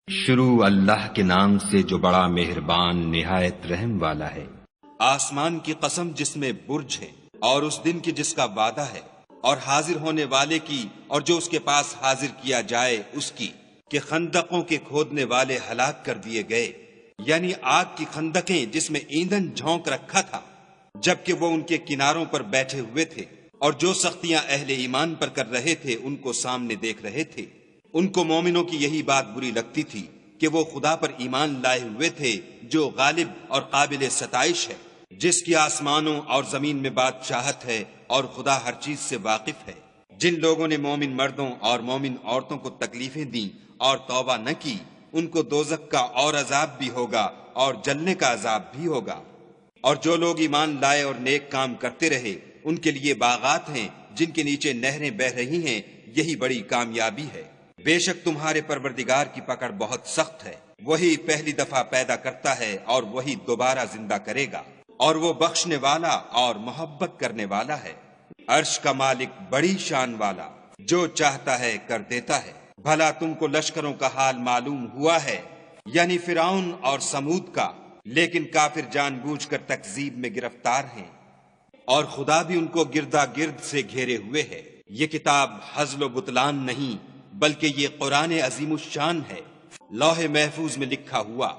شروع اللہ کے نام سے جو بڑا مہربان نہایت رحم والا ہے۔ آسمان کی قسم جس میں برج ہے، اور اس دن کی جس کا وعدہ ہے، اور حاضر ہونے والے کی اور جو اس کے پاس حاضر کیا جائے اس کی، کہ خندقوں کے کھودنے والے ہلاک کر دیے گئے، یعنی آگ کی خندقیں جس میں ایندھن جھونک رکھا تھا، جبکہ وہ ان کے کناروں پر بیٹھے ہوئے تھے، اور جو سختیاں اہل ایمان پر کر رہے تھے ان کو سامنے دیکھ رہے تھے۔ ان کو مومنوں کی یہی بات بری لگتی تھی کہ وہ خدا پر ایمان لائے ہوئے تھے جو غالب اور قابل ستائش ہے، جس کی آسمانوں اور زمین میں بادشاہت ہے، اور خدا ہر چیز سے واقف ہے۔ جن لوگوں نے مومن مردوں اور مومن عورتوں کو تکلیفیں دیں اور توبہ نہ کی، ان کو دوزخ کا اور عذاب بھی ہوگا اور جلنے کا عذاب بھی ہوگا۔ اور جو لوگ ایمان لائے اور نیک کام کرتے رہے ان کے لیے باغات ہیں جن کے نیچے نہریں بہہ رہی ہیں، یہی بڑی کامیابی ہے۔ بے شک تمہارے پروردگار کی پکڑ بہت سخت ہے، وہی پہلی دفعہ پیدا کرتا ہے اور وہی دوبارہ زندہ کرے گا، اور وہ بخشنے والا اور محبت کرنے والا ہے۔ عرش کا مالک بڑی شان والا، جو چاہتا ہے کر دیتا ہے۔ بھلا تم کو لشکروں کا حال معلوم ہوا ہے، یعنی فرعون اور سمود کا، لیکن کافر جان بوجھ کر تکذیب میں گرفتار ہیں، اور خدا بھی ان کو گردا گرد سے گھیرے ہوئے ہے۔ یہ کتاب ہزل و بطلان نہیں بلکہ یہ قرآن عظیم الشان ہے، لوح محفوظ میں لکھا ہوا۔